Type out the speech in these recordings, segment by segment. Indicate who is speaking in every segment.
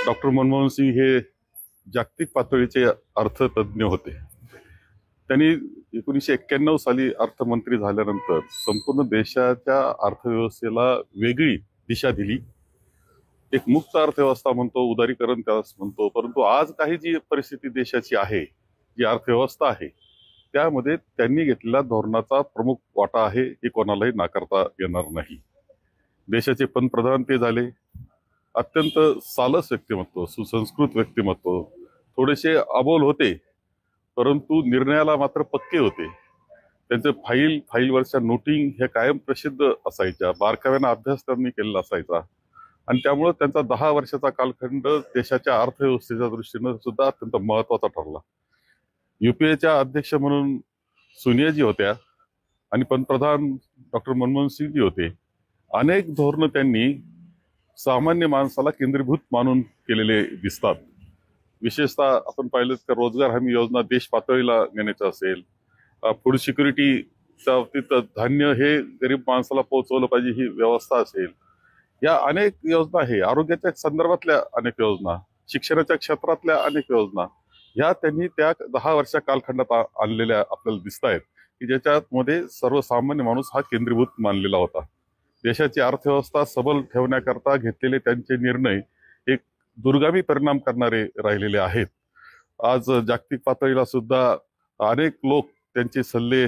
Speaker 1: Doctor Manmohan Singh हे जागतिक पातळीचे अर्थतज्ञ होते। त्यांनी 1991 साली अर्थमंत्री झाल्यानंतर संपूर्ण देशाच्या अर्थव्यवस्थेला वेगळी दिशा दिली। एक मुक्त अर्थव्यवस्था म्हणतो, उदारीकरण त्यास म्हणतो, परंतु आज काही जी परिस्थिती देशाची आहे, जी अर्थव्यवस्था आहे, त्यामध्ये त्यांनी घेतलेल्या धोरणाचा प्रमुख वाटा आहे, हे कोणालाही नाकारता येणार नाही। देशाचे पंतप्रधान ते झाले, अत्यंत सालस व्यक्तिमत्व, सुसंस्कृत व्यक्तिमत्व, थोडेसे अबोल होते परंतु निर्णयाला मात्र पक्के होते। त्यांचे फाईलवरच्या नोटिंग हे कायम प्रसिद्ध असायच्या, बारकाव्याने अभ्यास त्यांनी केलेला असायचा आणि त्यामुळे त्यांचा 10 वर्षाचा कालखंड देशाच्या अर्थव्यवस्थेच्या दृष्टीने सुद्धा अत्यंत महत्त्वाचा ठरला। यूपीएच्या अध्यक्ष म्हणून सोनियाजी होत्या आणि पंतप्रधान डॉक्टर मनमोहन सिंगजी होते। अनेक धोरणं त्यांनी सामान्य माणसाला केंद्रीभूत मानून केलेले दिसतात। विशेषतः आपण पाहिलं तर रोजगार हमी योजना देश पातळीला नेण्याचं असेल, फूड सिक्युरिटीच्या बाबतीत धान्य हे गरीब माणसाला पोहोचवलं पाहिजे ही व्यवस्था असेल, या अनेक योजना आहे, आरोग्याच्या संदर्भातल्या अनेक योजना, शिक्षणाच्या क्षेत्रातल्या अनेक योजना, ह्या त्यांनी त्या 10 वर्षा कालखंडात आणलेल्या आपल्याला दिसत आहेत की ज्याच्यामध्ये सर्वसामान्य माणूस हा केंद्रीभूत मानलेला होता। देशाची अर्थव्यवस्था सबल ठेवण्याकरता घेतलेले त्यांचे निर्णय एक दुर्गामी परिणाम करणारे राहिलेले आहेत। आज जागतिक पातळीला सुद्धा अनेक लोक त्यांचे सल्ले,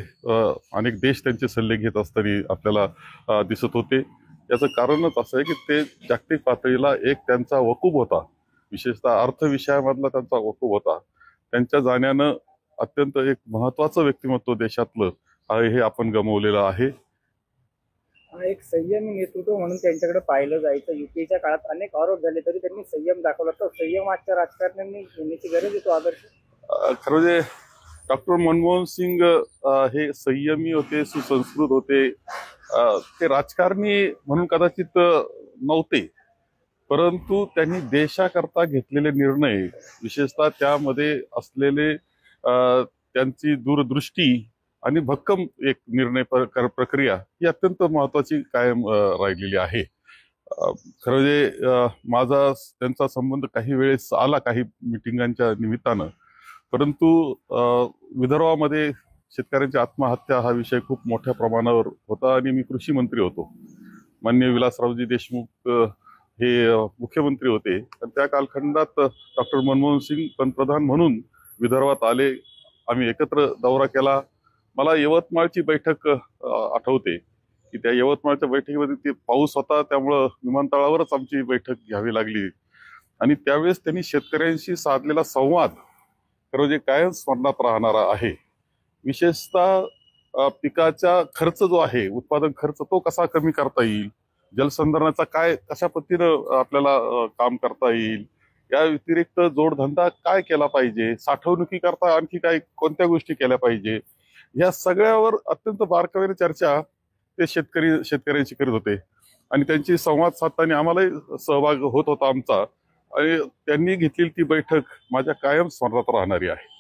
Speaker 1: अनेक देश त्यांचे सल्ले घेत असताना आपल्याला दिसत होते। याचं कारणच असं आहे की ते जागतिक पातळीला एक त्यांचा वकूब होता, विशेषतः अर्थविषयामधला त्यांचा वकूब होता। त्यांच्या जाण्यानं अत्यंत एक महत्त्वाचं व्यक्तिमत्व देशातलं आहे हे आपण गमावलेलं आहे।
Speaker 2: एक संयमी नेतृत्व म्हणून त्यांच्याकडे पाहिलं जायचं। यूपीएच्या काळात अनेक आरोप झाले तरी त्यांनी संयम दाखवला, तर संयम आजच्या राजकारण्यांनी घेण्याची गरज आहे तो आदर्श।
Speaker 1: खरं म्हणजे डॉक्टर मनमोहन सिंग हे संयमी होते, सुसंस्कृत होते, ते राजकारणी म्हणून कदाचित नव्हते, परंतु त्यांनी देशाकरता घेतलेले निर्णय, विशेषतः त्यामध्ये असलेले त्यांची दूरदृष्टी आणि भक्कम एक निर्णय प्रक्रिया ही अत्यंत महत्वाची कायम राहिलेली आहे। खरं म्हणजे माझा त्यांचा संबंध काही वेळेस आला काही मिटिंगांच्या निमित्तानं, परंतु विदर्भामध्ये शेतकऱ्यांची आत्महत्या हा विषय खूप मोठ्या प्रमाणावर होता आणि मी कृषी मंत्री होतो। माननीय विलासरावजी देशमुख हे मुख्यमंत्री होते आणि त्या कालखंडात डॉक्टर मनमोहन सिंग पंतप्रधान म्हणून विदर्भात आले, आम्ही एकत्र दौरा केला। मला यवतमाळची बैठक आठवते की त्या यवतमाळच्या बैठकीमध्ये ते पाऊस होता, त्यामुळं विमानतळावरच आमची बैठक घ्यावी लागली आणि त्यावेळेस त्यांनी शेतकऱ्यांशी साधलेला संवाद म्हणजे कायम स्मरणात राहणारा आहे। विशेषतः पिकाचा खर्च जो आहे, उत्पादन खर्च, तो कसा कमी करता येईल, जलसंधारणाचा कशा पद्धतीनं आपल्याला काम करता येईल, या व्यतिरिक्त जोडधंदा काय केला पाहिजे, साठवणुकी करता आणखी काय कोणत्या गोष्टी केल्या पाहिजे, या सगळ्यावर अत्यंत बारकाईने चर्चा ते शेतकऱ्यांशी करीत होते आणि त्यांची संवाद साधताना आम्हालाही सहभाग होत होता आमचा, आणि त्यांनी घेतलेली ती बैठक माझ्या कायम स्मरणात राहणारी आहे।